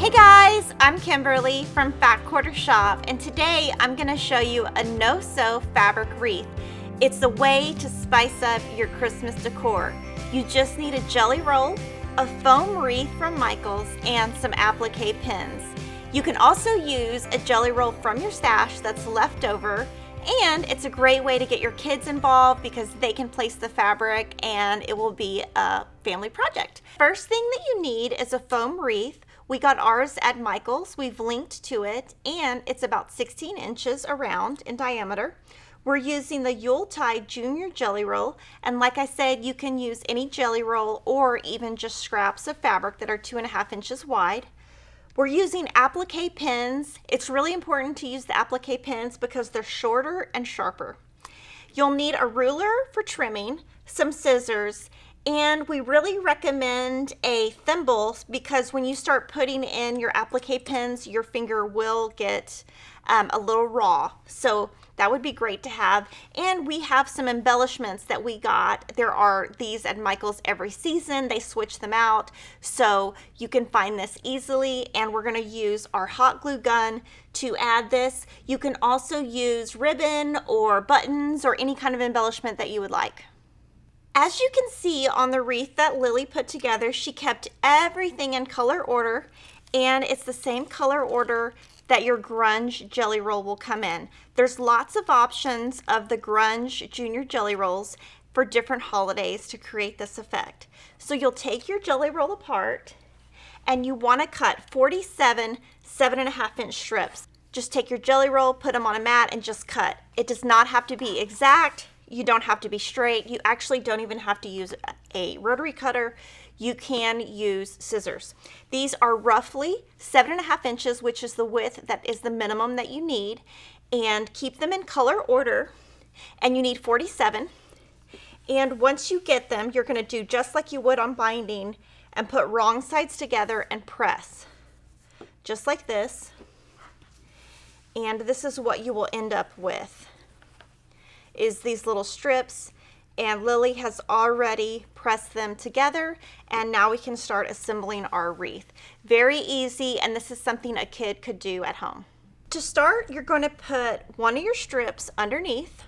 Hey guys, I'm Kimberly from Fat Quarter Shop, and today I'm going to show you a no-sew fabric wreath. It's a way to spice up your Christmas decor. You just need a jelly roll, a foam wreath from Michaels, and some applique pins. You can also use a jelly roll from your stash that's left over, and it's a great way to get your kids involved because they can place the fabric and it will be a family project. First thing that you need is a foam wreath. We got ours at Michaels. We've linked to it, and it's about 16 inches around in diameter. We're using the Yuletide Junior Jelly Roll, and like I said, you can use any jelly roll or even just scraps of fabric that are 2.5 inches wide. We're using applique pins. It's really important to use the applique pins because they're shorter and sharper. You'll need a ruler for trimming, some scissors, and we really recommend a thimble because when you start putting in your applique pins, your finger will get a little raw. So that would be great to have. And we have some embellishments that we got. There are these at Michaels every season. They switch them out. So you can find this easily. And we're going to use our hot glue gun to add this. You can also use ribbon or buttons or any kind of embellishment that you would like. As you can see on the wreath that Lily put together, she kept everything in color order, and it's the same color order that your grunge jelly roll will come in. There's lots of options of the grunge junior jelly rolls for different holidays to create this effect. So you'll take your jelly roll apart and you want to cut 47 7.5 inch strips. Just take your jelly roll, put them on a mat, and just cut. It does not have to be exact. You don't have to be straight. You actually don't even have to use a rotary cutter. You can use scissors. These are roughly 7.5 inches, which is the width that is the minimum that you need. And keep them in color order. And you need 47. And once you get them, you're going to do just like you would on binding and put wrong sides together and press. Just like this. And this is what you will end up with, is these little strips, and Lily has already pressed them together, and now we can start assembling our wreath. Very easy, and this is something a kid could do at home. To start, you're going to put one of your strips underneath,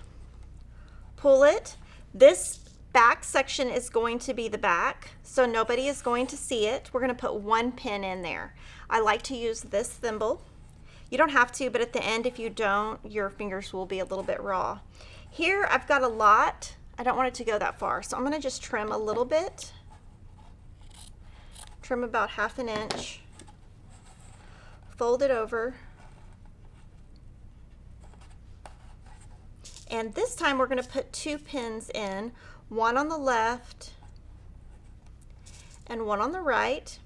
pull it. This back section is going to be the back, so nobody is going to see it. We're going to put one pin in there. I like to use this thimble. You don't have to, but at the end, if you don't, your fingers will be a little bit raw. Here I've got a lot. I don't want it to go that far, so I'm going to just trim a little bit. Trim about 1/2 inch. Fold it over. And this time we're going to put 2 pins in, one on the left and one on the right.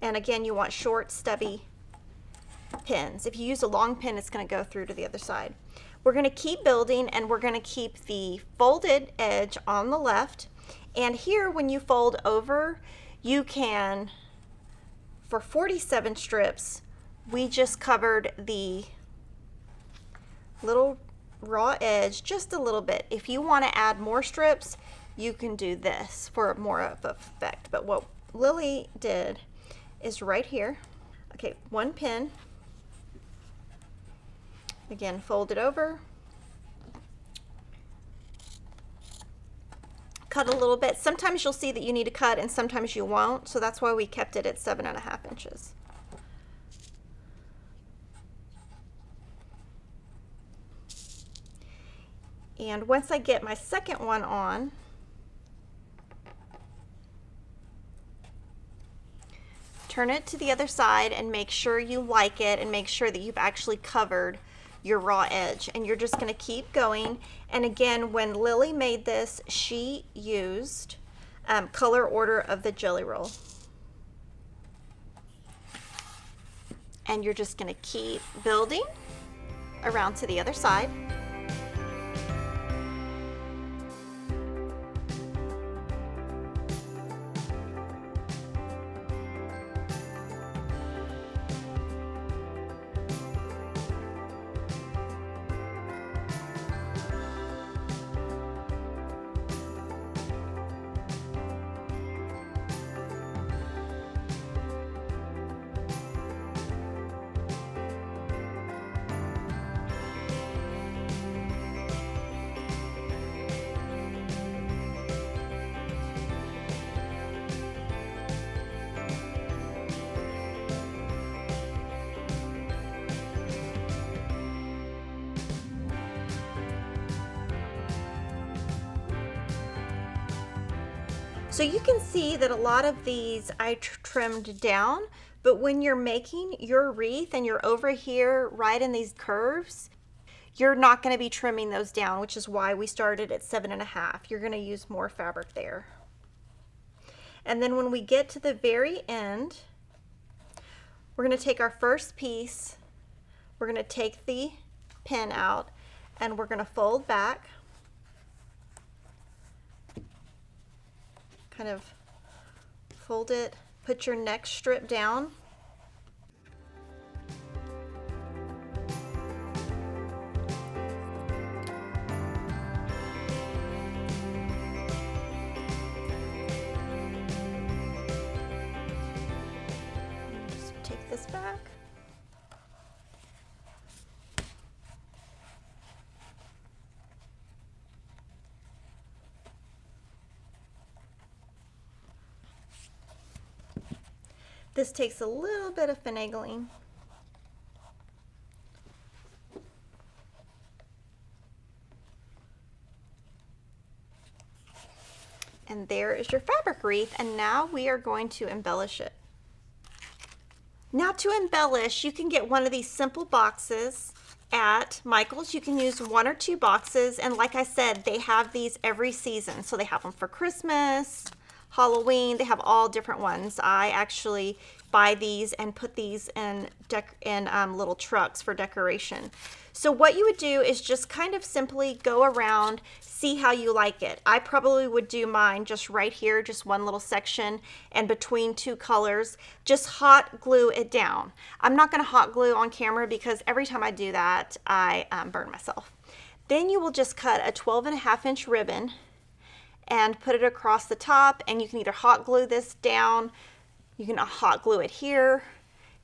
And again, you want short, stubby pins. If you use a long pin, it's going to go through to the other side. We're going to keep building, and we're going to keep the folded edge on the left. And here, when you fold over, you can, for 47 strips, we just covered the little raw edge just a little bit. If you want to add more strips, you can do this for more of an effect. But what Lily did is right here. Okay, one pin. Again, fold it over. Cut a little bit. Sometimes you'll see that you need to cut and sometimes you won't, so that's why we kept it at 7.5 inches. And once I get my second one on, turn it to the other side and make sure you like it and make sure that you've actually covered your raw edge. And you're just going to keep going. And again, when Lily made this, she used color order of the jelly roll. And you're just going to keep building around to the other side. So you can see that a lot of these I trimmed down, but when you're making your wreath and you're over here right in these curves, you're not going to be trimming those down, which is why we started at 7.5. You're going to use more fabric there. And then when we get to the very end, we're going to take our first piece, we're going to take the pin out, and we're going to fold back, kind of fold it, put your next strip down, just take this back. This takes a little bit of finagling. And there is your fabric wreath, and now we are going to embellish it. Now to embellish, you can get one of these simple boxes at Michael's. You can use 1 or 2 boxes, and like I said, they have these every season. So they have them for Christmas, Halloween, they have all different ones. I actually buy these and put these in little trucks for decoration. So what you would do is just kind of simply go around, see how you like it. I probably would do mine just right here, just one little section, and between 2 colors, just hot glue it down. I'm not going to hot glue on camera because every time I do that, I burn myself. Then you will just cut a 12.5-inch ribbon and put it across the top, and you can either hot glue this down, you can hot glue it here,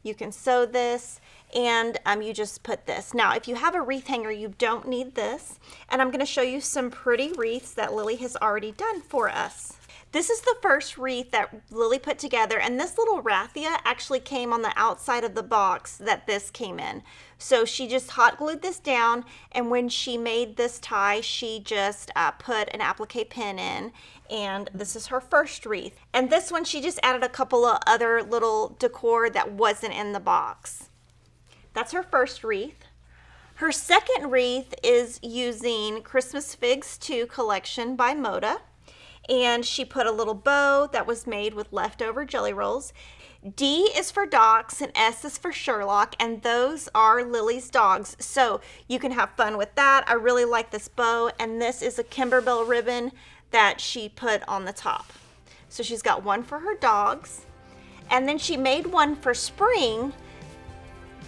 you can sew this, and you just put this. Now, if you have a wreath hanger, you don't need this, and I'm going to show you some pretty wreaths that Lily has already done for us. This is the first wreath that Lily put together, and this little raffia actually came on the outside of the box that this came in. So she just hot glued this down, and when she made this tie, she just put an applique pin in, and this is her first wreath. And this one, she just added a couple of other little decor that wasn't in the box. That's her first wreath. Her second wreath is using Christmas Figs 2 collection by Moda. And she put a little bow that was made with leftover jelly rolls. D is for Docs and S is for Sherlock, and those are Lily's dogs, so you can have fun with that. I really like this bow, and this is a Kimberly ribbon that she put on the top. So she's got one for her dogs, and then she made one for spring,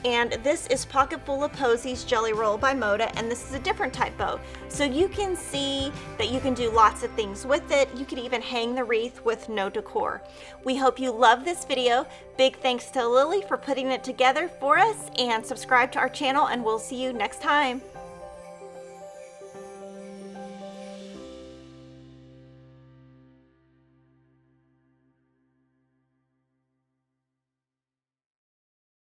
and this is Pocket Full of Posies Jelly Roll by Moda, and this is a different type bow. So you can see that you can do lots of things with it. You could even hang the wreath with no decor. We hope you love this video. Big thanks to Lily for putting it together for us, and subscribe to our channel, and we'll see you next time.